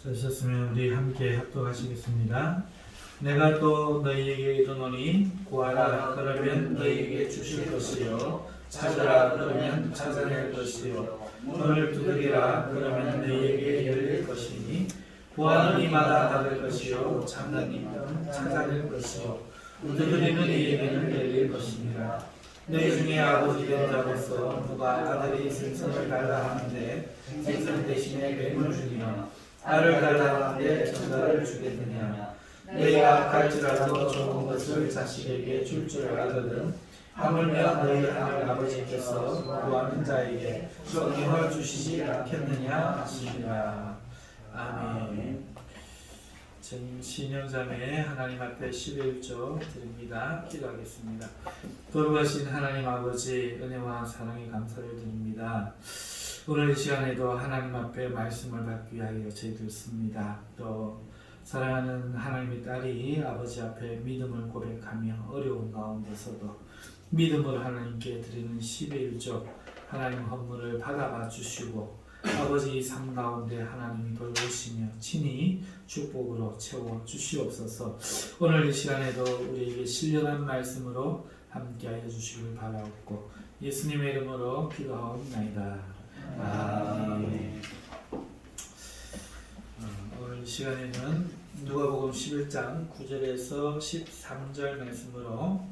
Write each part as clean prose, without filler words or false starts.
되셨으면 우리 함께 합독하시겠습니다. 내가 또 너희에게 이르노니 구하라 그러면 너희에게 주실 것이요 찾으라 그러면 찾아낼 것이요 문을 두드리라 그러면 너희에게 열릴 것이니 구하는 이마다 받을 것이요 찾는 이는 찾아낼 것이요 두드리는 이에게는 열릴 것이니라. 너희 중에 아버지 된 자로서 누가 아들이 생선을 달라 하는데 생선 대신에 뱀을 주니며 알을 달라 하는데 전갈을 주겠느냐. 너희가 갈지라도 좋은 것을 자식에게 줄 줄 알거든 하물며 너희 하늘 아버지께서 구하는 자에게 성령을 주시지 않겠느냐 하시니라. 아멘. 신령자매 하나님 앞에 11조 드립니다. 기도하겠습니다. 거룩하신 하나님 아버지 은혜와 사랑에 감사를 드립니다. 오늘 이 시간에도 하나님 앞에 말씀을 받기 위하여 저희들 씁니다. 또 사랑하는 하나님의 딸이 아버지 앞에 믿음을 고백하며 어려운 가운데서도 믿음으로 하나님께 드리는 11조 하나님 헌물을 받아봐 주시고 아버지 삶 가운데 하나님이 돌보시며 친히 축복으로 채워 주시옵소서. 오늘 이 시간에도 우리에게 신령한 말씀으로 함께하여 주시길 바라옵고 예수님의 이름으로 기도하옵나이다. 아멘. 오늘 이 시간에는 누가복음 11장 9절에서 13절 말씀으로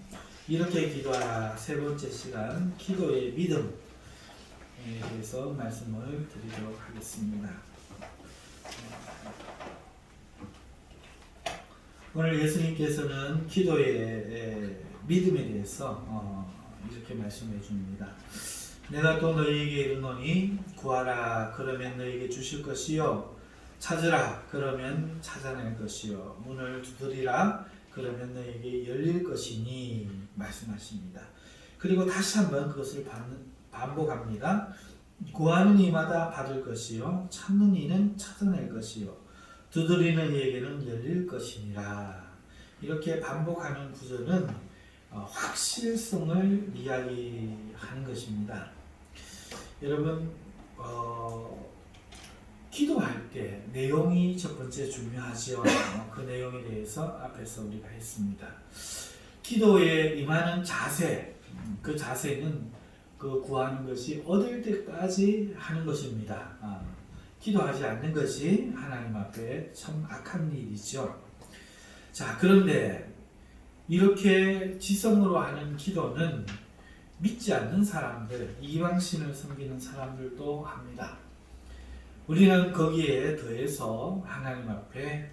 이렇게 기도하라 세 번째 시간 기도의 믿음 대해서 말씀을 드리도록 하겠습니다. 오늘 예수님께서는 기도의 믿음에 대해서 이렇게 말씀해 줍니다. 내가 또 너희에게 이르노니 구하라 그러면 너희에게 주실 것이요 찾으라 그러면 찾아낼 것이요 문을 두드리라 그러면 너희에게 열릴 것이니 말씀하십니다. 그리고 다시 한번 그것을 반복합니다. 구하는 이마다 받을 것이요 찾는 이는 찾아낼 것이요 두드리는 이에게는 열릴 것이니라. 이렇게 반복하는 구절은 확실성을 이야기하는 것입니다. 여러분 기도할 때 내용이 첫 번째 중요하죠. 그 내용에 대해서 앞에서 우리가 했습니다. 기도에 임하는 자세, 그 자세는 그 구하는 것이 얻을 때까지 하는 것입니다. 기도하지 않는 것이 하나님 앞에 참 악한 일이죠. 자, 그런데 이렇게 지성으로 하는 기도는 믿지 않는 사람들, 이방신을 섬기는 사람들도 합니다. 우리는 거기에 더해서 하나님 앞에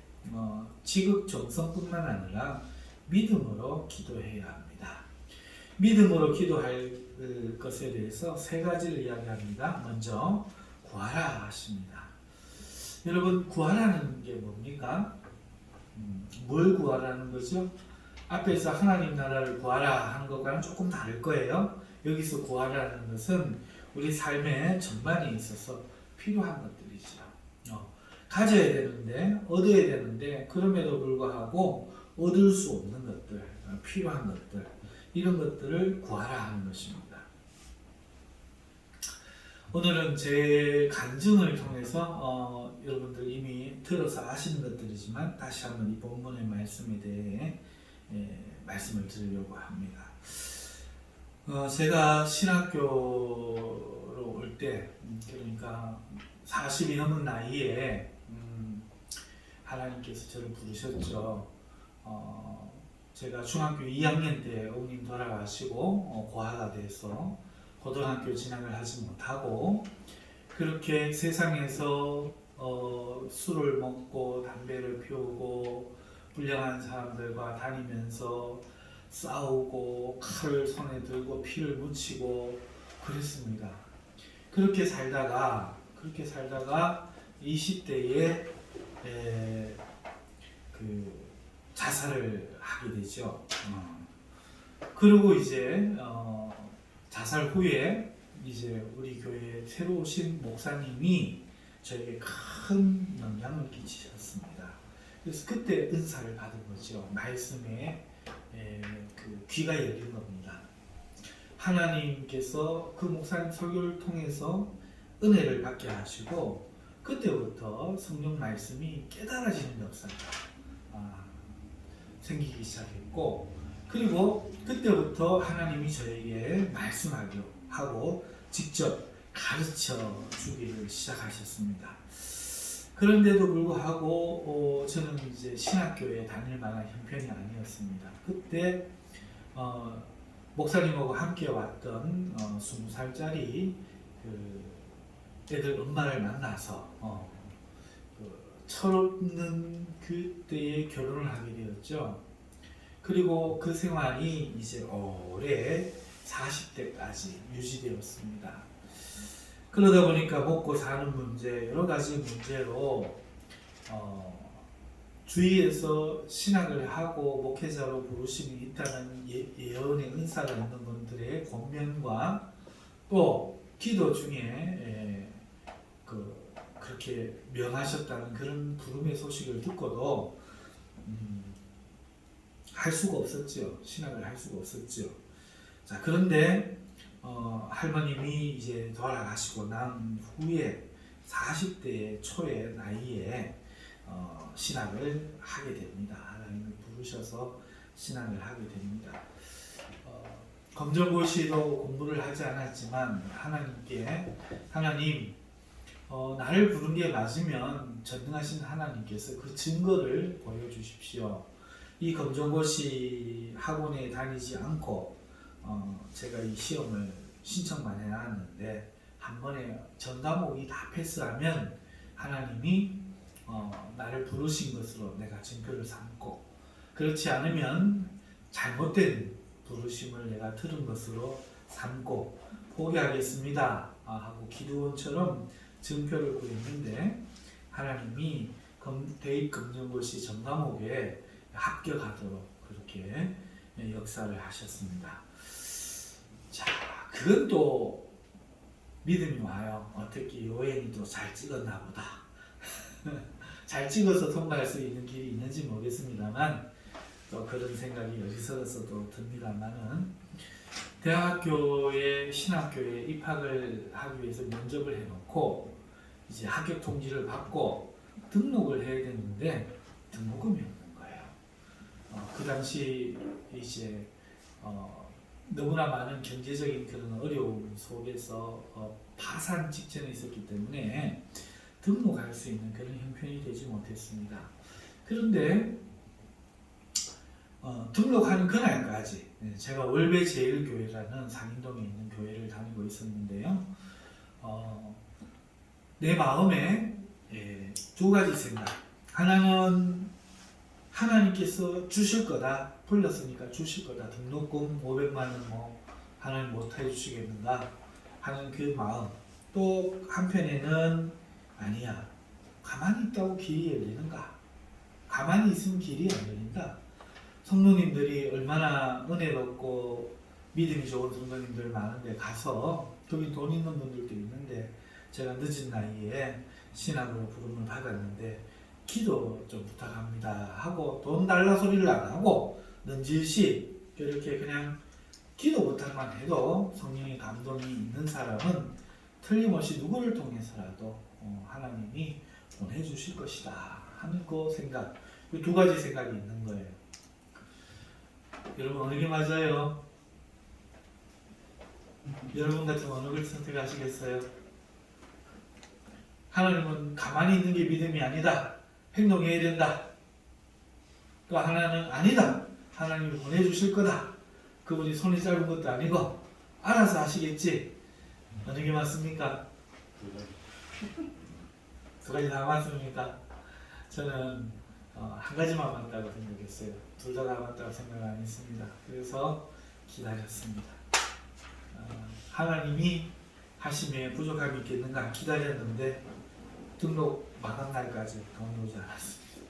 지극정성뿐만 아니라 믿음으로 기도해야 합니다. 믿음으로 기도할 것에 대해서 세 가지를 이야기합니다. 먼저 구하라 하십니다. 여러분 구하라는 게 뭡니까? 뭘 구하라는 거죠? 앞에서 하나님 나라를 구하라 하는 것과는 조금 다를 거예요. 여기서 구하라는 것은 우리 삶의 전반에 있어서 필요한 것들이죠. 가져야 되는데 얻어야 되는데 그럼에도 불구하고 얻을 수 없는 것들, 필요한 것들 이런 것들을 구하라 하는 것입니다. 오늘은 제 간증을 통해서 여러분들 이미 들어서 아시는 것들이지만 다시 한번 이 본문의 말씀에 대해 말씀을 드리려고 합니다. 제가 신학교로 올 때 그러니까 40이 넘은 나이에 하나님께서 저를 부르셨죠. 제가 중학교 2학년 때 어머님 돌아가시고 고아가 돼서 고등학교 진학을 하지 못하고 그렇게 세상에서 술을 먹고 담배를 피우고 불량한 사람들과 다니면서 싸우고 칼을 손에 들고 피를 묻히고 그랬습니다. 그렇게 살다가 20대에 자살을 하게 되죠. 그리고 이제 자살 후에 이제 우리 교회에 새로 오신 목사님이 저에게 큰 영향을 끼치셨습니다. 그래서 그때 은사를 받은 거죠. 말씀에 그 귀가 열린 겁니다. 하나님께서 그 목사님 설교를 통해서 은혜를 받게 하시고 그때부터 성령 말씀이 깨달아지는 역사가 생기기 시작했고, 그리고 그때부터 하나님이 저에게 말씀하기로 하고 직접 가르쳐 주기를 시작하셨습니다. 그런데도 불구하고 저는 이제 신학교에 다닐 만한 형편이 아니었습니다. 그때 목사님하고 함께 왔던 20살짜리 그 애들 엄마를 만나서 철없는 그때에 결혼을 하게 되었죠. 그리고 그 생활이 이제 오래 40대까지 유지되었습니다. 그러다 보니까 먹고 사는 문제, 여러 가지 문제로 주위에서 신학을 하고 목회자로 부르심이 있다는 예언의 은사가 있는 분들의 권면과 또 기도 중에 그렇게 명하셨다는 그런 부름의 소식을 듣고도 할 수가 없었죠. 신학을 할 수가 없었죠. 자, 그런데 할머님이 이제 돌아가시고 난 후에 40대 초의 나이에 신학을 하게 됩니다. 하나님을 부르셔서 신학을 하게 됩니다. 검정고시도 공부를 하지 않았지만 하나님께 하나님 나를 부른 게 맞으면 전능하신 하나님께서 그 증거를 보여주십시오. 이 검정고시 학원에 다니지 않고 제가 이 시험을 신청만 해놨는데 한 번에 전 과목이 다 패스하면 하나님이 나를 부르신 것으로 내가 증거를 삼고, 그렇지 않으면 잘못된 부르심을 내가 들은 것으로 삼고 포기하겠습니다 하고 기도원처럼 증표를 구했는데 하나님이 대입 검정고시 전 과목에 합격하도록 그렇게 역사를 하셨습니다. 자, 그건 또 믿음이 와요. 어떻게 요행이 또 잘 찍었나 보다. 잘 찍어서 통과할 수 있는 길이 있는지 모르겠습니다만 또 그런 생각이 어디서도 듭니다만은, 대학교에 신학교에 입학을 하기 위해서 면접을 해놓고 이제 합격 통지를 받고 등록을 해야 되는데 등록금이 없는 거예요. 그 당시 이제 너무나 많은 경제적인 그런 어려움 속에서 파산 직전에 있었기 때문에 등록할 수 있는 그런 형편이 되지 못했습니다. 그런데 등록하는 그날까지 제가 월배제일교회라는 상인동에 있는 교회를 다니고 있었는데요. 내 마음에 두 가지 생각. 하나는 하나님께서 주실 거다. 불렀으니까 주실 거다. 등록금 500만 원 뭐 하나님 못 해주시겠는가 하는 그 마음. 또 한편에는 아니야. 가만히 있다고 길이 열리는가? 가만히 있으면 길이 안 열린다. 성도님들이 얼마나 은혜롭고 믿음이 좋은 성도님들 많은데 가서 거기 돈 있는 분들도 있는데 제가 늦은 나이에 신학으로 부름을 받았는데 기도 좀 부탁합니다 하고 돈 달라 소리를 안 하고 넌지시 이렇게 그냥 기도 부탁만 해도 성령의 감동이 있는 사람은 틀림없이 누구를 통해서라도 하나님이 보내주실 것이다 하는 그 생각, 이 두 가지 생각이 있는 거예요. 여러분 어느 게 맞아요? 여러분 같으면 어느 걸 선택하시겠어요? 하나님은 가만히 있는 게 믿음이 아니다. 행동해야 된다. 또 하나는 아니다. 하나님이 보내주실 거다. 그분이 손이 짧은 것도 아니고 알아서 하시겠지. 어느 게 맞습니까? 두 가지 다 맞습니까? 저는 한 가지만 맞다고 생각했어요. 둘 다 맞다고 생각 안 했습니다. 그래서 기다렸습니다. 하나님이 하심에 부족함이 있겠는가 기다렸는데 등록 마감 날까지 돈이 오지 않았습니다.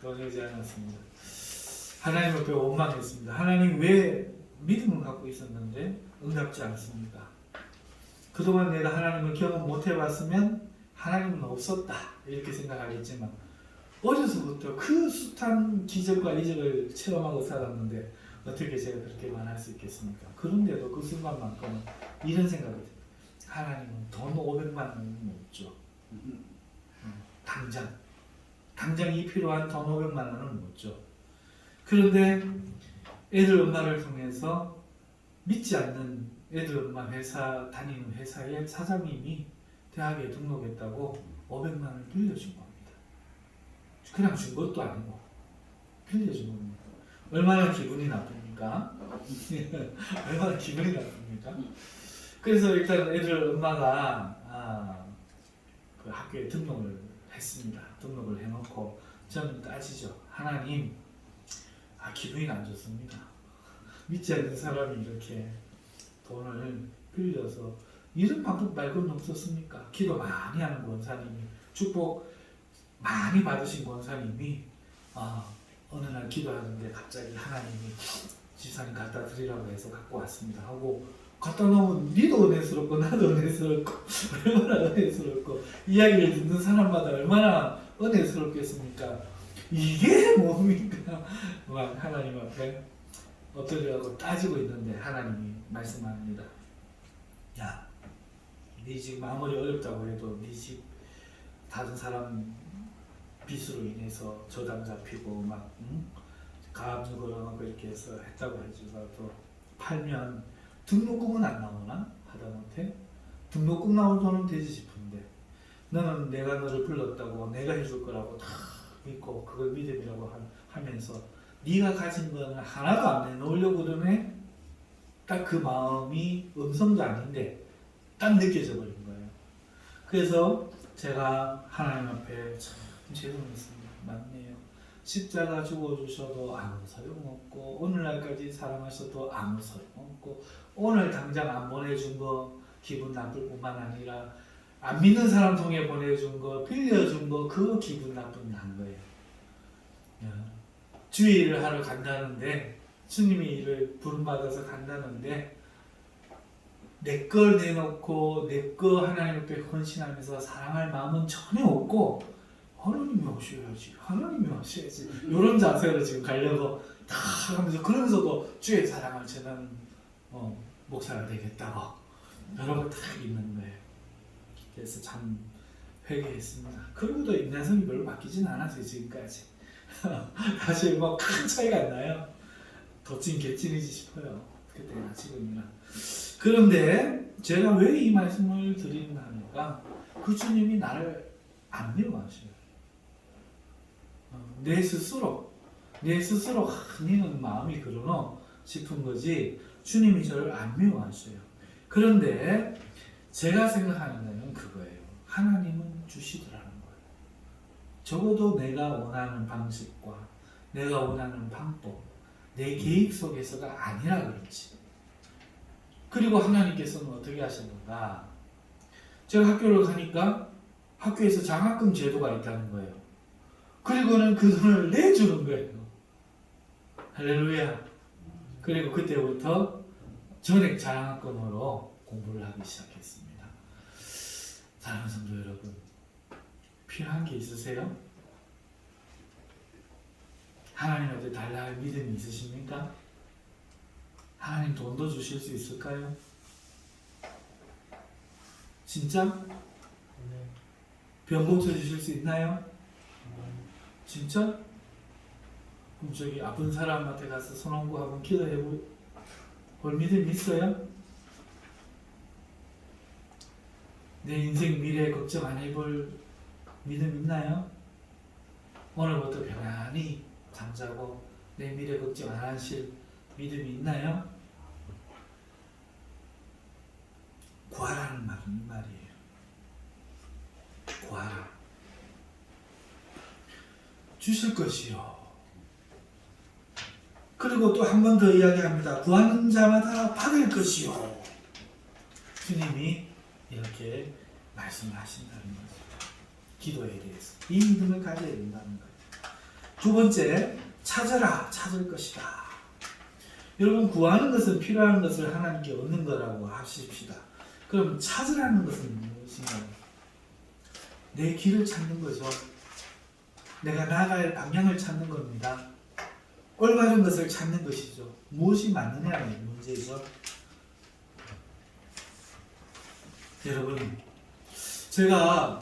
돈이 오지 않았습니다. 하나님 앞에 원망했습니다. 하나님 왜 믿음을 갖고 있었는데 응답지 않습니까? 그동안 내가 하나님을 경험 못 해봤으면 하나님은 없었다 이렇게 생각하겠지만 어려서부터 그 숱한 기적과 이적을 체험하고 살았는데 어떻게 제가 그렇게 말할 수 있겠습니까? 그런데도 그 순간만큼은 이런 생각이 듭니다. 하나님은 돈 500만 원은 못 줘. 당장 이 필요한 돈 500만 원은 못 줘. 그런데 애들 엄마를 통해서 믿지 않는 애들 엄마 회사 다니는 회사의 사장님이 대학에 등록했다고 500만 원을 빌려준 겁니다. 그냥 준 것도 아니고 빌려준 겁니다. 얼마나 기분이 나쁩니까? 얼마나 기분이 나쁩니까? 그래서 일단 애들 엄마가 그 학교에 등록을 했습니다. 등록을 해놓고 저는 따지죠. 하나님, 기분이 안 좋습니다. 믿지 않는 사람이 이렇게 돈을 빌려서 이런 방법 말고는 없었습니까? 기도 많이 하는 권사님이, 축복 많이 받으신 권사님이 어느 날 기도하는데 갑자기 하나님이 집사님 갖다 드리라고 해서 갖고 왔습니다 하고 갖다 놓으면 니도 은혜스럽고 나도 은혜스럽고 얼마나 은혜스럽고 이야기를 듣는 사람마다 얼마나 은혜스럽겠습니까? 이게 뭡니까? 막 하나님 앞에 어떠려고 따지고 있는데 하나님이 말씀합니다. 야, 네 집 아무리 어렵다고 해도 네 집 다른 사람 빚으로 인해서 저당 잡히고 막 가압류 걸어놓고 이렇게 해서 했다고 해주고도 팔면 등록금은 안 나오나? 하다못해 등록금 나올 돈은 되지 싶은데 너는 내가 너를 불렀다고 내가 해줄 거라고 다 믿고 그걸 믿음이라고 하면서 네가 가진 거는 하나도 안 내놓으려고 그러네? 딱 그 마음이 음성도 아닌데 딱 느껴져 버린 거예요. 그래서 제가 하나님 앞에 참 죄송했습니다. 맞네요. 십자가 죽어주셔도 아무 소용없고 오늘날까지 사랑하셔도 아무 소용없고 오늘 당장 안 보내준 거 기분 나쁠 뿐만 아니라 안 믿는 사람 통해 보내준 거 빌려준 거 그 기분 나쁜 난 거예요. 주의를 하러 간다는데 주님이 이를 부름받아서 간다는데 내 걸 내놓고 내 거 하나님 앞에 헌신하면서 사랑할 마음은 전혀 없고 하나님이 오셔야지 하나님이 오셔야지 이런 자세로 지금 가려고 다 하면서 그러면서도 주의 사랑을 전하는 목사가 되겠다고 여러 거 다 있는 거예요. 그래서 참 회개했습니다. 그리고도 인내성이 별로 바뀌진 않았어요 지금까지. 사실 뭐 큰 차이가 안 나요. 덧진 개찐이지 싶어요. 그때나 지금이나. 그런데 제가 왜 이 말씀을 드리는가 하니까 그 주님이 나를 안 미워하셔요. 내 스스로 니는 마음이 그러노 싶은 거지 주님이 저를 안 미워하셔요. 그런데 제가 생각하는 거는 그거예요. 하나님은 주시더라는 거예요. 적어도 내가 원하는 방식과 내가 원하는 방법, 내 계획 속에서가 아니라 그렇지. 그리고 하나님께서는 어떻게 하셨는가? 제가 학교를 가니까 학교에서 장학금 제도가 있다는 거예요. 그리고는 그 돈을 내주는 거예요. 할렐루야. 그리고 그때부터 전액 장학금으로 공부를 하기 시작했습니다. 사랑하는 성도 여러분, 필요한 게 있으세요? 하나님한테 달라 할 믿음이 있으십니까? 하나님 돈도 주실 수 있을까요? 진짜? 병 고쳐주실 수 있나요? 진짜? 그럼 저기 아픈 사람한테 가서 손원구 한번 기도해 볼 믿음이 있어요? 내 인생 미래 걱정 안 해볼 믿음 있나요? 오늘부터 편안히 잠자고 내 미래 걱정 안 하실 믿음이 있나요? 구하라는 말은 이 말이에요. 구하라. 주실 것이요. 그리고 또 한 번 더 이야기합니다. 구하는 자마다 받을 것이요. 주님이 이렇게 말씀을 하신다는 거죠. 기도에 대해서 이 믿음을 가져야 된다는 거예요. 두 번째, 찾아라, 찾을 것이다. 여러분, 구하는 것은 필요한 것을 하나님께 얻는 거라고 하십시다. 그럼 찾으라는 것은 무엇인가요? 내 길을 찾는 거죠. 내가 나아갈 방향을 찾는 겁니다. 올바른 것을 찾는 것이죠. 무엇이 맞느냐의 문제죠. 여러분, 제가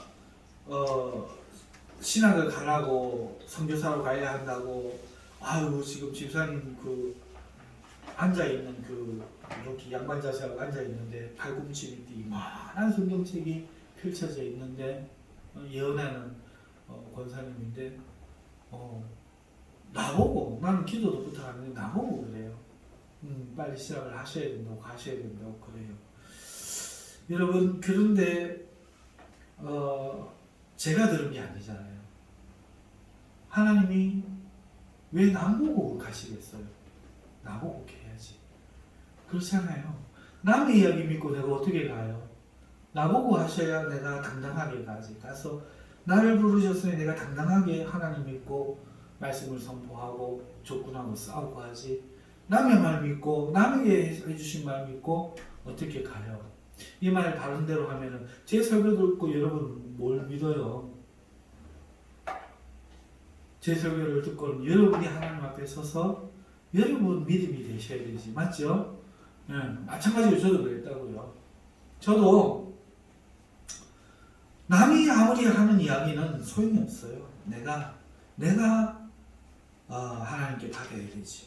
신학을 가라고 선교사로 가야 한다고 아유 지금 집사님 그 앉아 있는 그 이렇게 양반 자세하고 앉아 있는데 팔꿈치 밑에 이만한 성경책이 펼쳐져 있는데 예언하는 권사님인데 나보고 나는 기도도 부탁하는데 나보고 그래요. 빨리 시작을 하셔야 된다고 가셔야 된다고 그래요. 여러분 그런데 제가 들은 게 아니잖아요. 하나님이 왜 나보고 가시겠어요? 나보고 해야지. 그렇잖아요. 남의 이야기 믿고 내가 어떻게 가요? 나보고 하셔야 내가 당당하게 가지. 가서 나를 부르셨으니 내가 당당하게 하나님 믿고 말씀을 선포하고 조건하고 싸우고 하지. 남의 말 믿고 남에게 해주신 말 믿고 어떻게 가요? 이 말 다른 대로 하면은 제 설교 듣고 여러분 뭘 믿어요? 제 설교를 듣고는 여러분이 하나님 앞에 서서 여러분 믿음이 되셔야 되지. 맞죠? 네, 마찬가지로 저도 그랬다고요. 저도 남이 아무리 하는 이야기는 소용이 없어요. 내가 하나님께 받아야 되지.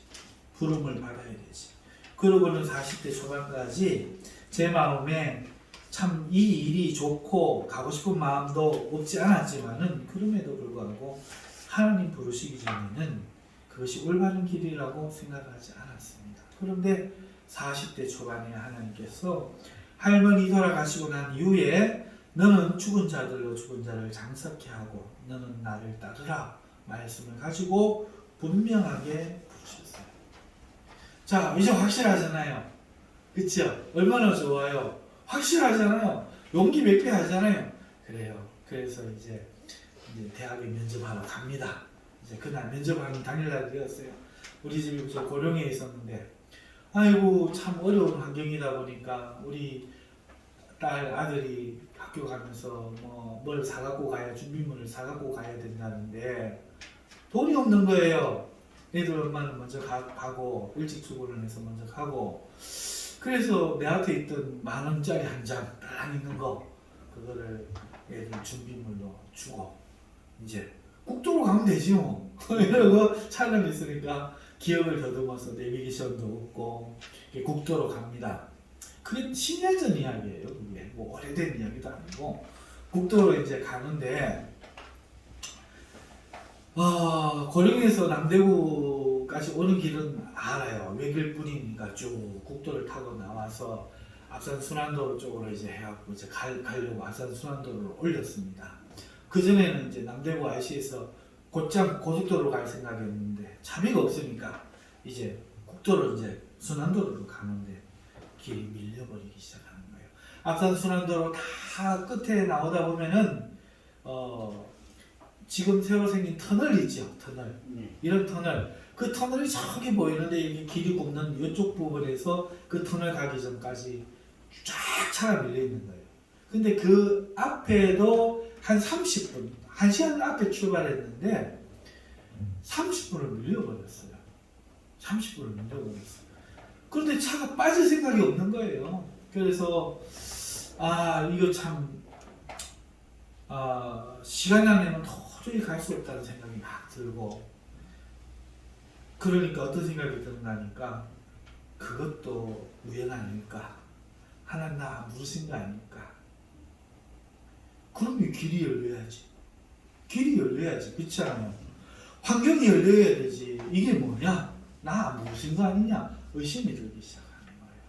부름을 받아야 되지. 그러고는 40대 초반까지 제 마음에 참 이 일이 좋고 가고 싶은 마음도 없지 않았지만은 그럼에도 불구하고 하나님 부르시기 전에는 그것이 올바른 길이라고 생각하지 않았습니다. 그런데 40대 초반에 하나님께서 할머니 돌아가시고 난 이후에 너는 죽은 자들로 죽은 자를 장사케 하고 너는 나를 따르라 말씀을 가지고 분명하게 부르셨어요. 자, 이제 확실하잖아요. 그쵸? 얼마나 좋아요. 확실하잖아요. 용기 몇 배 하잖아요. 그래요. 그래서 이제 대학에 면접하러 갑니다. 이제 그날 면접하는 당일날 되었어요. 우리 집이 저 고령에 있었는데 아이고 참 어려운 환경이다 보니까 우리 딸 아들이 학교 가면서 뭘 사갖고 가야 준비물을 사갖고 가야 된다는데 돈이 없는 거예요. 애들 엄마는 먼저 가고 일찍 출근을 해서 먼저 가고 그래서 내 앞에 있던 10,000원짜리 한 장 딱 있는 거 그거를 애들 준비물로 주고 이제 국도로 가면 되지 뭐 이러고 차는 있으니까 기억을 더듬어서 내비게이션도 없고 국도로 갑니다. 그게 10년 전 이야기예요. 그게 뭐 오래된 이야기도 아니고 국도로 이제 가는데 고령에서 남대구까지 오는 길은 알아요. 외길 뿐이니까 쭉 국도를 타고 나와서 앞산 순환도로 쪽으로 이제 해갖고 이제 가려고 앞산 순환도로를 올렸습니다. 그 전에는 이제 남대구 IC에서 곧장 고속도로로 갈 생각이었는데 차비가 없으니까 이제 국도로 이제 순환도로로 가는데 길이 밀려버리기 시작하는 거예요. 앞산 순환도로 다 끝에 나오다 보면은 지금 새로 생긴 터널 있죠. 터널. 이런 터널. 그 터널이 저기 보이는데 여기 길이 굽는 이쪽 부분에서 그 터널 가기 전까지 쫙 차가 밀려 있는 거예요. 근데 그 앞에도 한 30분, 1시간 앞에 출발했는데 30분을 밀려버렸어요. 30분을 밀려버렸어요. 그런데 차가 빠질 생각이 없는 거예요. 그래서 이거 참 시간 안에는 도저히 갈 수 없다는 생각이 막 들고 그러니까 어떤 생각이 드는가니까 그것도 우연 아닐까? 하나님 나 부르신 거 아닐까? 그러면 길이 열려야지. 길이 열려야지. 그렇지 않아요? 환경이 열려야 되지. 이게 뭐냐? 나 부르신 거 아니냐? 의심이 들기 시작하는 거예요.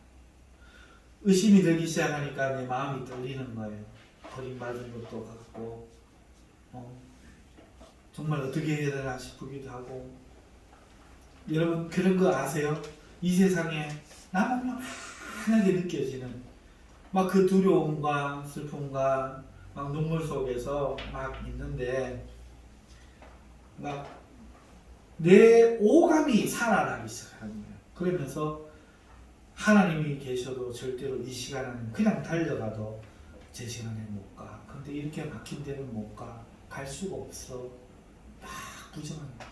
의심이 들기 시작하니까 내 마음이 떨리는 거예요. 버림받은 것도 같고 정말 어떻게 해야 되나 싶기도 하고 여러분 그런 거 아세요? 이 세상에 나만 환하게 느껴지는 막 그 두려움과 슬픔과 막 눈물 속에서 막 있는데 막 내 오감이 살아나기 시작하는 거예요. 그러면서 하나님이 계셔도 절대로 이 시간은 그냥 달려가도 제 시간에 못 가. 근데 이렇게 막힌 데는 못 가. 갈 수가 없어. 막 부정하는 거야.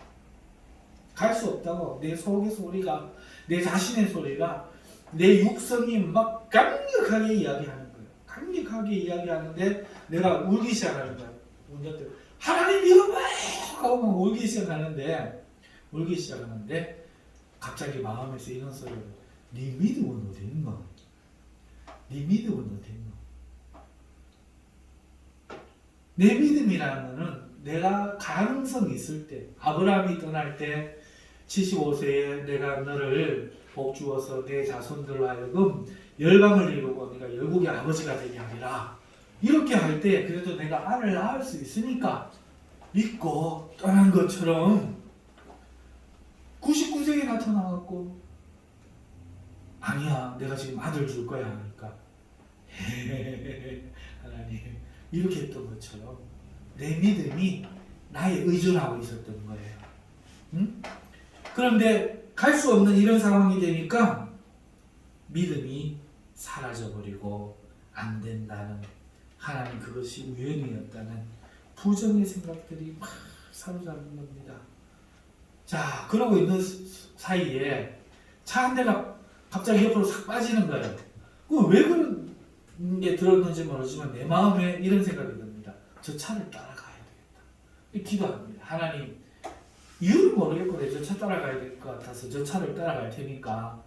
갈 수 없다고. 내 속의 소리가, 내 자신의 소리가, 내 육성이 막 강력하게 이야기하는 거예요. 강력하게 이야기하는데 내가 울기 시작하는 거야. 운전대 하나님 믿어봐요 하고 막 울기 시작하는데 갑자기 마음에서 이런 소리를 네 믿음은 어디 있노? 네 믿음은 어디 있노? 내 믿음이라는 거는 내가 가능성이 있을 때 아브라함이 떠날 때 75세에 내가 너를 복주어서 내 자손들로 하여금 열방을 이루고 네가 열국의 아버지가 되게 하리라 이렇게 할 때 그래도 내가 아를 낳을 수 있으니까 믿고 떠난 것처럼 99세에 나타나갖고 아니야 내가 지금 아들 줄 거야 하니까 하나님 이렇게 했던 것처럼 내 믿음이 나의 의존하고 있었던 거예요. 응? 그런데 갈 수 없는 이런 상황이 되니까 믿음이 사라져버리고 안 된다는 하나님 그것이 우연이었다는 부정의 생각들이 막 사로잡는 겁니다. 자 그러고 있는 사이에 차 한 대가 갑자기 옆으로 싹 빠지는 거예요. 왜 그런 게 들었는지 모르지만 내 마음에 이런 생각이 듭니다. 저 차를 따라가야 되겠다. 기도합니다. 하나님 이유를 모르겠거든요. 저 차 따라가야 될 것 같아서 저 차를 따라갈 테니까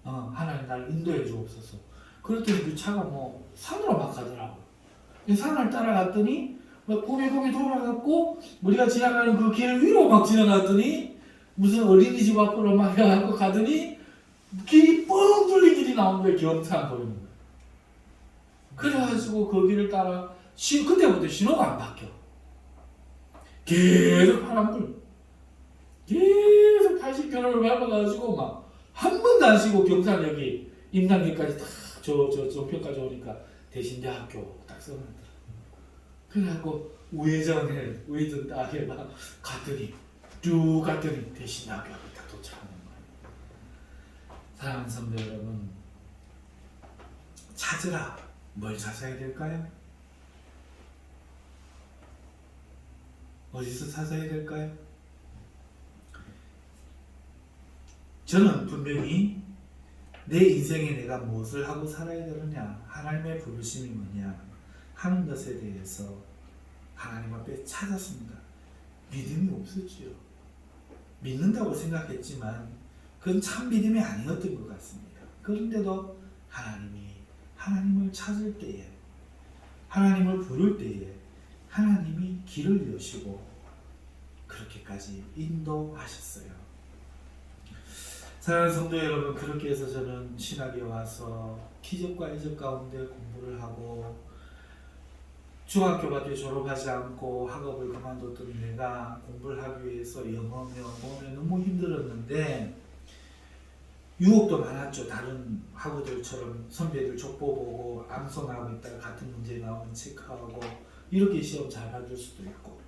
하나님 나를 인도해 주옵소서. 그랬더니 그 차가 뭐 산으로 막 가더라고요. 산을 따라갔더니 막 고개고개 돌아갔고 우리가 지나가는 그 길 위로 막 지나갔더니 무슨 어린이집 앞으로 막 해갖고 가더니 길이 뻥 뚫린 길이 나온 거예요. 경상 보이는 거예요. 그래가지고 그 길을 따라 그때부터 신호가 안 바뀌어. 계속 파란불 계속 80km를 밟아가지고 막 한 번도 안 쉬고 경산역이 임당기까지 딱 저 종편까지 오니까 대신대학교 딱 써놨더라. 그래갖고 우회전 딱에 막 갔더니 쭉 갔더니 대신대학교 앞에 딱 도착하는 거예요. 사랑하는 성도 여러분 찾으라. 뭘 찾아야 될까요? 어디서 찾아야 될까요? 저는 분명히 내 인생에 내가 무엇을 하고 살아야 되느냐, 하나님의 부르심이 뭐냐 하는 것에 대해서 하나님 앞에 찾았습니다. 믿음이 없었지요. 믿는다고 생각했지만 그건 참 믿음이 아니었던 것 같습니다. 그런데도 하나님을 찾을 때에, 하나님을 부를 때에 하나님이 길을 여시고 그렇게까지 인도하셨어요. 사랑하는 성도 여러분, 그렇게 해서 저는 신학에 와서 기적과 이적 가운데 공부를 하고 중학교밖에 졸업하지 않고 학업을 그만뒀던 내가 공부를 하기 위해서 영어며 뭐며 너무 힘들었는데 유혹도 많았죠. 다른 학우들처럼 선배들 족보 보고 암송하고 있다가 같은 문제 나오면 체크하고 이렇게 시험 잘 받을 수도 있고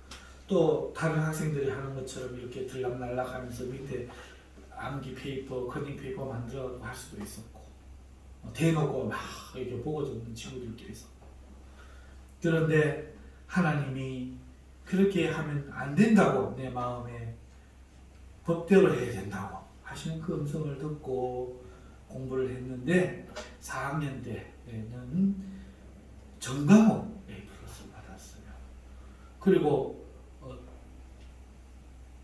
또 다른 학생들이 하는 것처럼 이렇게 들락날락 하면서 밑에 암기 페이퍼, 커닝 페이퍼 만들어 할 수도 있었고 대놓고 막 이렇게 보고 적는 친구들도 있었고 그런데 하나님이 그렇게 하면 안 된다고 내 마음에 법대로 해야 된다고 하시는 그 음성을 듣고 공부를 했는데 4학년 때에는 정강호 A+를 받았어요. 그리고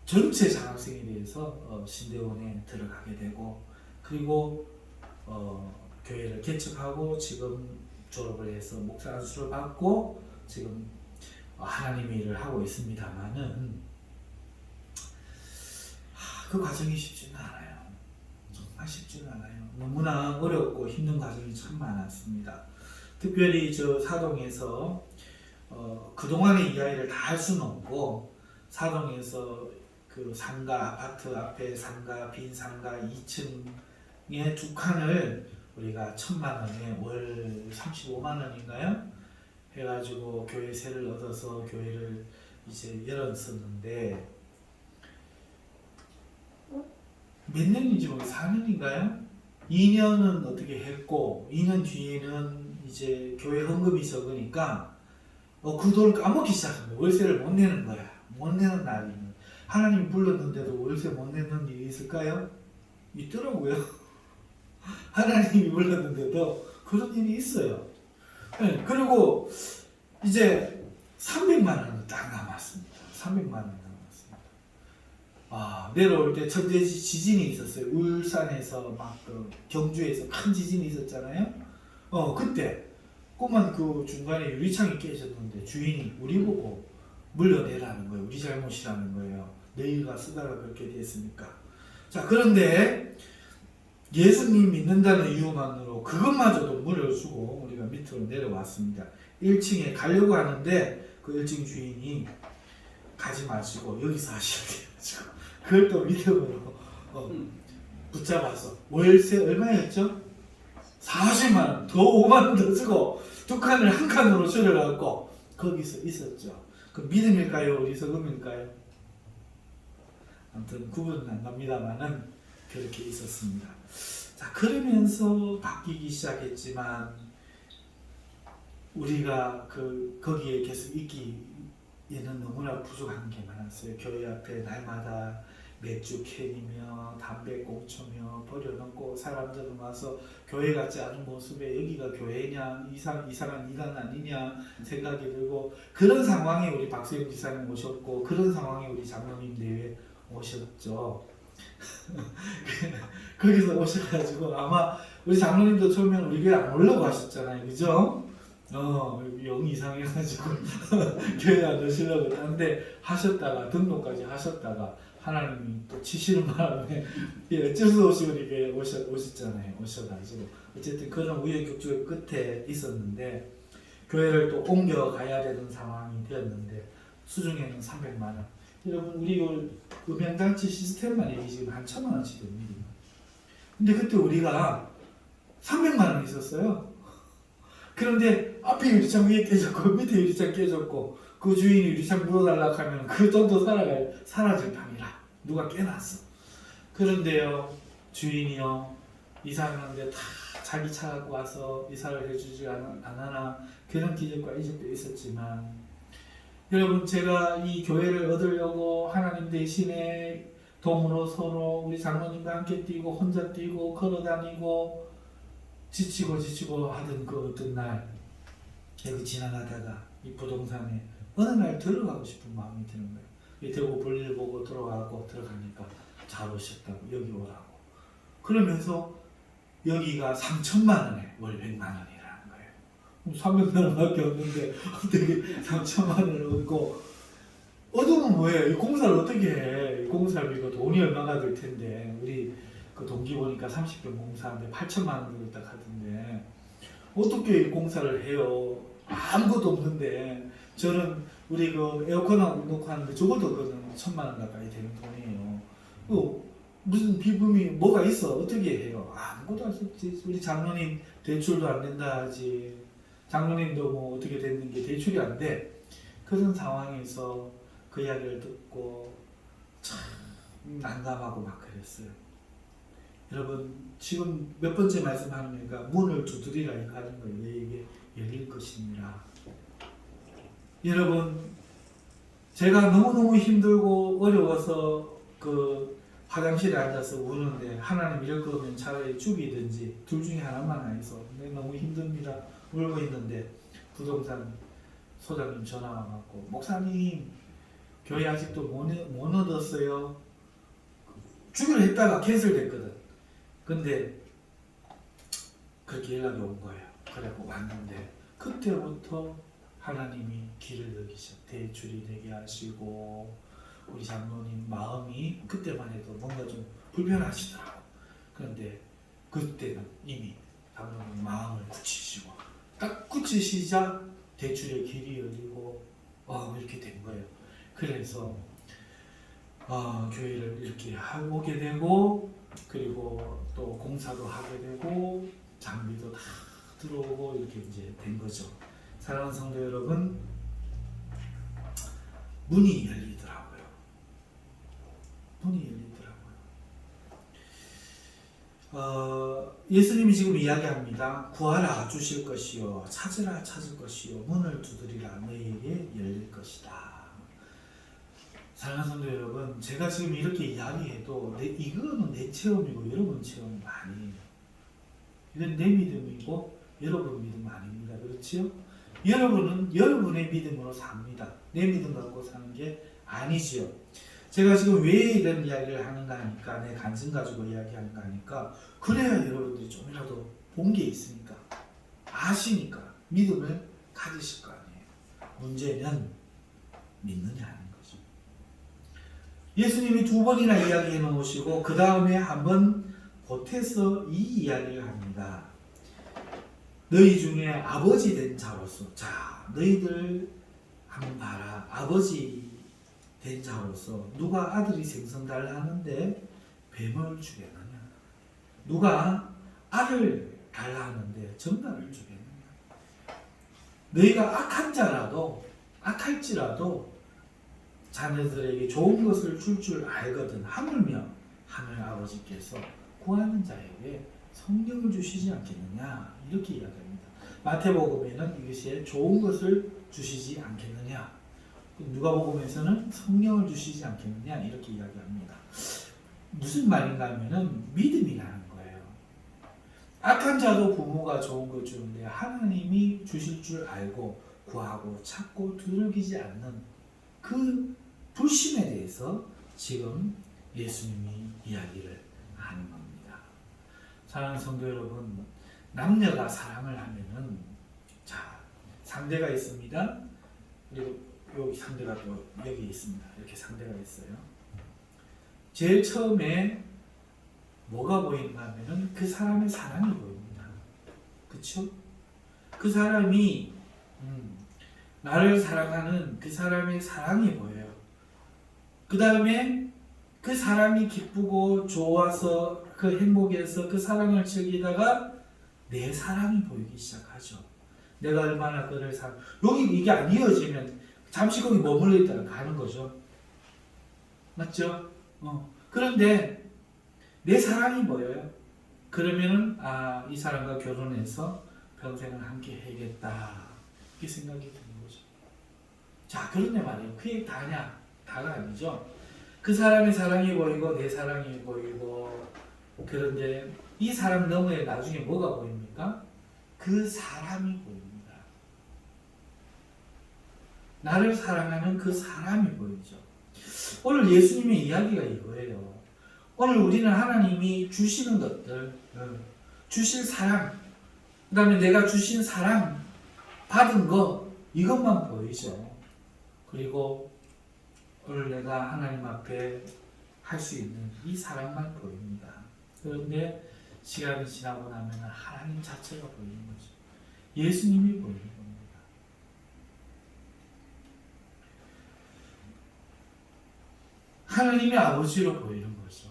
전체 장학생에 대해서 신대원에 들어가게 되고 그리고 교회를 개척하고 지금 졸업을 해서 목사 안수를 받고 지금 하나님의 일을 하고 있습니다만은 그 과정이 쉽지는 않아요. 정말 쉽지는 않아요. 너무나 어렵고 힘든 과정이 참 많았습니다. 특별히 저 사동에서 그동안의 이야기를 다 할 수는 없고 사동에서 그 상가 아파트 앞에 상가 빈 상가 2층에 두 칸을 우리가 1,000만 원에 월 35만 원인가요? 해가지고 교회세를 얻어서 교회를 이제 열었었는데 몇 년인지 모르겠어요. 4년인가요? 2년은 어떻게 했고 2년 뒤에는 이제 교회 헌금이 적으니까 그 돈을 까먹기 시작합니다. 월세를 못 내는 거야. 못 내는 날이 하나님이 불렀는데도 월세 못 내는 일이 있을까요? 있더라고요. 하나님이 불렀는데도 그런 일이 있어요. 네, 그리고 이제 300만 원은 딱 남았습니다. 300만 원 남았습니다. 내려올 때 천재 지진이 있었어요. 울산에서 그 경주에서 큰 지진이 있었잖아요. 그때 꼬만 그 중간에 유리창이 깨졌는데 주인이 우리 보고 물러내라는 거예요. 우리 잘못이라는 거예요. 너희가 쓰다가 그렇게 됐으니까. 자, 그런데 예수님 믿는다는 이유만으로 그것마저도 물어주고 우리가 밑으로 내려왔습니다. 1층에 가려고 하는데 그 1층 주인이 가지 마시고 여기서 하시게 해가지고 그걸 또 밑으로 붙잡아서 월세 얼마였죠? 40만 원, 더 5만 원 더 주고 두 칸을 한 칸으로 줄여갖고 거기서 있었죠. 그 믿음일까요? 어리석음일까요? 아무튼 구분은 안 갑니다만은 그렇게 있었습니다. 자, 그러면서 바뀌기 시작했지만 우리가 거기에 계속 있기에는 너무나 부족한 게 많았어요. 교회 앞에 날마다 맥주 캔이며 담배 꽁초며 버려놓고 사람들은 와서 교회 같지 않은 모습에 여기가 교회냐 이상한 이단 아니냐 생각이 들고 그런 상황에 우리 박수영 지사님 오셨고 그런 상황에 우리 장로님 대회 오셨죠. 거기서 오셔가지고 아마 우리 장로님도 처음에는 우리 교회 안 오려고 하셨잖아요. 그죠? 영 이상해가지고 교회 안 오시려고 하는데 하셨다가 등록까지 하셨다가 하나님이 또 치시는 바람에 어쩔 수 없이 우리 교회에 오셨잖아요. 오셔가지고 어쨌든 그런 우여곡절 끝에 있었는데 교회를 또 옮겨가야 되는 상황이 되었는데 수중에는 300만 원. 여러분 우리 음향장치 시스템만 얘기 지금 한 1,000만 원씩 됩니다. 근데 그때 우리가 300만 원 있었어요. 그런데 앞에 유리창 위에 깨졌고 밑에 유리창 깨졌고 그 주인이 유리창 물어달라고 하면 그 돈도 사라질 판이라 누가 깨놨어. 그런데요 주인이요 이사하는데 다 자기 차 갖고 와서 이사를 해주지 않으나 그런 기적과 이적도 있었지만 여러분 제가 이 교회를 얻으려고 하나님 대신에 동으로 서로 우리 장로님과 함께 뛰고 혼자 뛰고 걸어다니고 지치고 하던 그 어떤 날 여기 지나가다가 이 부동산에 어느 날 들어가고 싶은 마음이 드는 거예요. 이 대구 볼일 보고 들어가니까 잘 오셨다고 여기 오라고 그러면서 여기가 3천만 원에 월 100만 원이라는 거예요. 300만 원밖에 없는데 어떻게 3천만 원을 얻고 얻으면 뭐예요? 이 공사를 어떻게 해? 이 공사비가 돈이 얼마가 될 텐데 우리 그 동기 보니까 30평 공사하는데 8천만 원 들었다 하던데 어떻게 공사를 해요? 아무것도 없는데 저는 우리 그 에어컨 놓고 하는데 적어도 그거는 1,000만 원 가까이 되는 돈이에요. 무슨 비품이 뭐가 있어? 어떻게 해요? 아무것도 할 수 없지. 우리 장로님 대출도 안 된다 하지. 장로님도 뭐 어떻게 됐는 게 대출이 안 돼. 그런 상황에서 그 이야기를 듣고 참 난감하고 막 그랬어요. 여러분 지금 몇 번째 말씀하니까 문을 두드리라 이거 하는 거예요. 너에게 열릴 것입니다. 여러분 제가 너무너무 힘들고 어려워서 그 화장실에 앉아서 우는데 하나님 이럴 거면 차라리 죽이든지 둘 중에 하나만 해서 너무 힘듭니다. 울고 있는데 부동산 소장님 전화 와갖고 목사님 교회 아직도 못 얻었어요. 주기로 했다가 캔슬됐거든. 근데 그렇게 연락이 온 거예요. 그래갖고 왔는데 그때부터 하나님이 길을 여기셔 대출이 되게 하시고 우리 장로님 마음이 그때만 해도 뭔가 좀 불편하시더라고. 그런데 그때는 이미 장로님 마음을 굳히시고 딱 굳히시자 대출의 길이 열리고 이렇게 된 거예요. 그래서 교회를 이렇게 오게 되고 그리고 또 공사도 하게 되고 장비도 다 들어오고 이렇게 이제 된 거죠. 사랑하는 성도 여러분, 문이 열리더라고요. 문이 열리더라고요. 예수님이 지금 이야기합니다. 구하라 주실 것이요 찾으라 찾을 것이요 문을 두드리라 너희에게 열릴 것이다. 사랑하는 성도 여러분, 제가 지금 이렇게 이야기해도 이거는 내 체험이고 여러분 체험이 아니에요. 이건 내 믿음이고 여러분 믿음 아닙니다. 그렇지요? 여러분은 여러분의 믿음으로 삽니다. 내 믿음 갖고 사는 게 아니지요. 제가 지금 왜 이런 이야기를 하는가 하니까, 내 간증 가지고 이야기하는가 하니까, 그래야 여러분들이 좀이라도 본 게 있으니까, 아시니까 믿음을 가지실 거 아니에요. 문제는 믿느냐 하는 거죠. 예수님이 2번이나 이야기해 놓으시고 그 다음에 한번 보태서 이 이야기를 합니다. 너희 중에 아버지 된 자로서, 자, 너희들 한번 봐라. 아버지 된 자로서 누가 아들이 생선달라 하는데 뱀을 주겠느냐? 누가 알을 달라 하는데 정답을 주겠느냐? 너희가 악한 자라도, 악할지라도 자녀들에게 좋은 것을 줄 알거든. 하물며 하늘 아버지께서 구하는 자에게 성령을 주시지 않겠느냐, 이렇게 이야기합니다. 마태복음에는 이것이 좋은 것을 주시지 않겠느냐, 누가복음에서는 성령을 주시지 않겠느냐, 이렇게 이야기합니다. 무슨 말인가 하면은 믿음이라는 거예요. 악한 자도 부모가 좋은 걸 주는데 하나님이 주실 줄 알고 구하고 찾고 두들기지 않는 그 불신에 대해서 지금 예수님이 이야기를 하는 겁니다. 사랑하는 성도 여러분, 남녀가 사랑을 하면은, 자, 상대가 있습니다. 그리고 여기 상대가 또 여기 있습니다. 이렇게 상대가 있어요. 제일 처음에 뭐가 보이는가 하면은 그 사람의 사랑이 보입니다. 그쵸? 그 사람이 나를 사랑하는 그 사람의 사랑이 보여요. 그 다음에 그 사람이 기쁘고 좋아서 그 행복에서 그 사랑을 즐기다가 내 사랑이 보이기 시작하죠. 내가 얼마나 그를 여기 이게 안 이어지면 잠시 거기 머물러 있다가 가는 거죠. 맞죠? 그런데 내 사랑이 보여요. 그러면은 이 사람과 결혼해서 평생을 함께 해야겠다, 이렇게 생각이 드는 거죠. 자, 그런데 말이에요. 그게 다냐? 다가 아니죠. 그 사람의 사랑이 보이고 내 사랑이 보이고, 그런데 이 사람 너머에 나중에 뭐가 보입니까? 그 사람이 보입니다. 나를 사랑하는 그 사람이 보이죠. 오늘 예수님의 이야기가 이거예요. 오늘 우리는 하나님이 주시는 것들, 주실 사랑, 그 다음에 내가 주신 사랑, 받은 거, 이것만 보이죠. 그리고 오늘 내가 하나님 앞에 할 수 있는 이 사랑만 보입니다. 그런데 시간이 지나고 나면 하나님 자체가 보이는 거죠. 예수님이 보이는 겁니다. 하나님의 아버지로 보이는 거죠.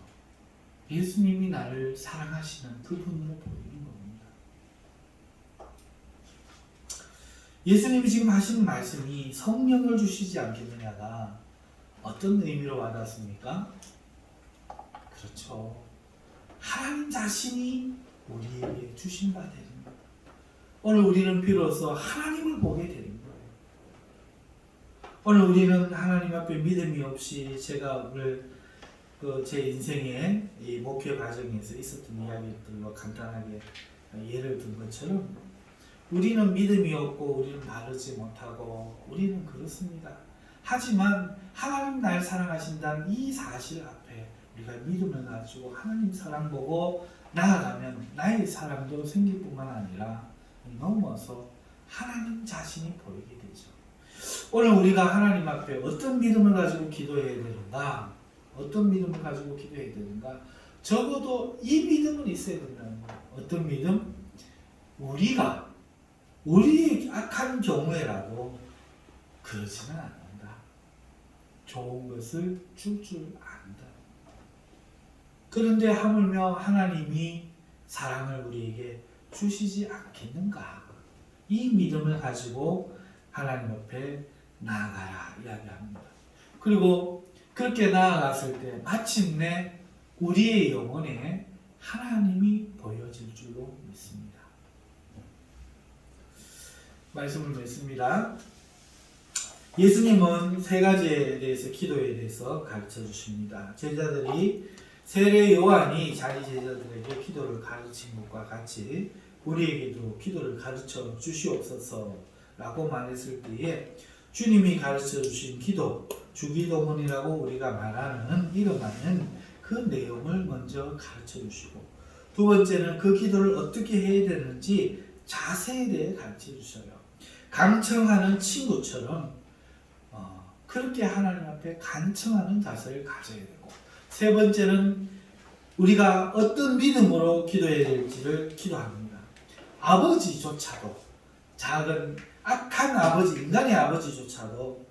예수님이 나를 사랑하시는 그분으로 보이는 겁니다. 예수님이 지금 하시는 말씀이 성령을 주시지 않겠느냐가 어떤 의미로 와닿습니까? 그렇죠. 하나님 자신이 우리에게 주신 바 되는 것. 오늘 우리는 비로소 하나님을 보게 되는 거예요. 오늘 우리는 하나님 앞에 믿음이 없이, 제가 오늘 제 인생의 이 목회 과정에서 있었던 이야기들로 간단하게 예를 든 것처럼, 우리는 믿음이 없고 우리는 바르지 못하고 우리는 그렇습니다. 하지만 하나님 날 사랑하신다는 이 사실 앞에 우리가 믿음을 가지고 하나님 사랑 보고 나아가면 나의 사랑도 생길 뿐만 아니라 넘어서 하나님 자신이 보이게 되죠. 오늘 우리가 하나님 앞에 어떤 믿음을 가지고 기도해야 되는가, 어떤 믿음을 가지고 기도해야 되는가, 적어도 이 믿음은 있어야 된다는 거예요. 어떤 믿음? 우리의 악한 경우에라도 그러지는 않는다. 좋은 것을 줄 안다. 그런데 하물며 하나님이 사랑을 우리에게 주시지 않겠는가? 이 믿음을 가지고 하나님 앞에 나아가라 이야기합니다. 그리고 그렇게 나아갔을 때 마침내 우리의 영혼에 하나님이 보여질 줄로 믿습니다. 말씀을 맺습니다. 예수님은 세 가지에 대해서, 기도에 대해서 가르쳐 주십니다. 제자들이 세례 요한이 자기 제자들에게 기도를 가르친 것과 같이 우리에게도 기도를 가르쳐 주시옵소서라고 말했을 때에 주님이 가르쳐 주신 기도, 주기도문이라고 우리가 말하는 이름하는 그 내용을 먼저 가르쳐 주시고, 두 번째는 그 기도를 어떻게 해야 되는지 자세에 대해 가르쳐 주셔요. 강청하는 친구처럼 그렇게 하나님 앞에 간청하는 자세를 가져야 되고, 세 번째는 우리가 어떤 믿음으로 기도해야 될지를 기도합니다. 아버지조차도, 작은 악한 아버지, 인간의 아버지조차도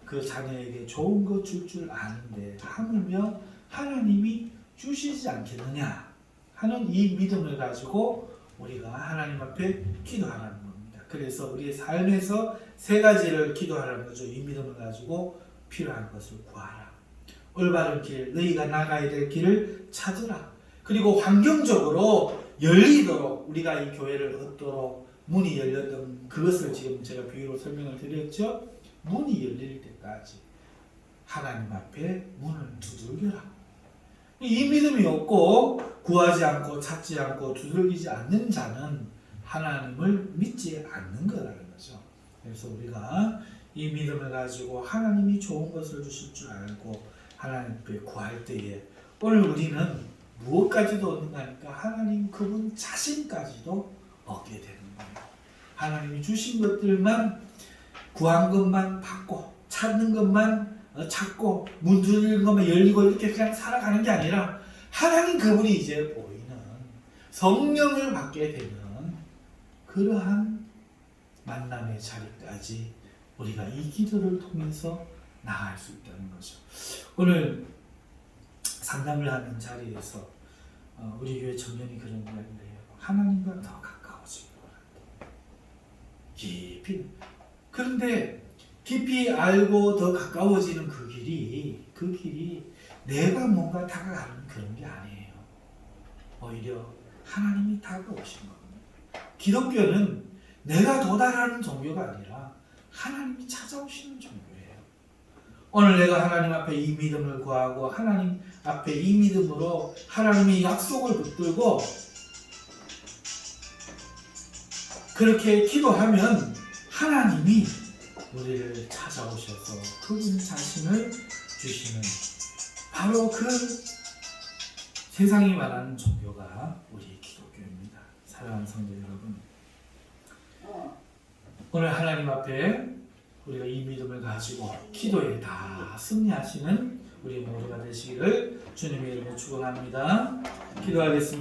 그 자녀에게 좋은 거 줄 줄 아는데 하물며 하나님이 주시지 않겠느냐 하는 이 믿음을 가지고 우리가 하나님 앞에 기도하라는 겁니다. 그래서 우리의 삶에서 세 가지를 기도하라는 거죠. 이 믿음을 가지고 필요한 것을 구하라. 올바른 길, 너희가 나가야 될 길을 찾으라. 그리고 환경적으로 열리도록, 우리가 이 교회를 얻도록 문이 열렸던 그것을 지금 제가 비유로 설명을 드렸죠. 문이 열릴 때까지 하나님 앞에 문을 두들겨라. 이 믿음이 없고 구하지 않고 찾지 않고 두들기지 않는 자는 하나님을 믿지 않는 거라는 거죠. 그래서 우리가 이 믿음을 가지고 하나님이 좋은 것을 주실 줄 알고 하나님 앞에 구할 때에 오늘 우리는 무엇까지도 얻는가 하니까 하나님 그분 자신까지도 얻게 되는 거예요. 하나님이 주신 것들만, 구한 것만 받고 찾는 것만 찾고 문 두드리는 것만 열리고 이렇게 그냥 살아가는 게 아니라 하나님 그분이 이제 보이는 성령을 받게 되는 그러한 만남의 자리까지 우리가 이 기도를 통해서 나아갈 수 있다는 거죠. 오늘 상담을 하는 자리에서 우리 교회 청년이 그런 이야기를 해요. 하나님과 더 가까워지기 바란다. 깊이. 그런데 깊이 알고 더 가까워지는 그 길이 내가 뭔가 다가가는 그런 게 아니에요. 오히려 하나님이 다가오신 겁니다. 기독교는 내가 도달하는 종교가 아니라 하나님이 찾아오시는 종교예요. 오늘 내가 하나님 앞에 이 믿음을 구하고 하나님 앞에 이 믿음으로 하나님의 약속을 붙들고 그렇게 기도하면 하나님이 우리를 찾아오셔서 그분 자신을 주시는 바로 그 세상이 말하는 종교가 우리 기독교입니다. 사랑하는 성도 여러분, 오늘 하나님 앞에 우리가 이 믿음을 가지고 기도에 다 승리하시는 우리 모두가 되시기를 주님의 이름으로 축원합니다. 기도하겠습니다.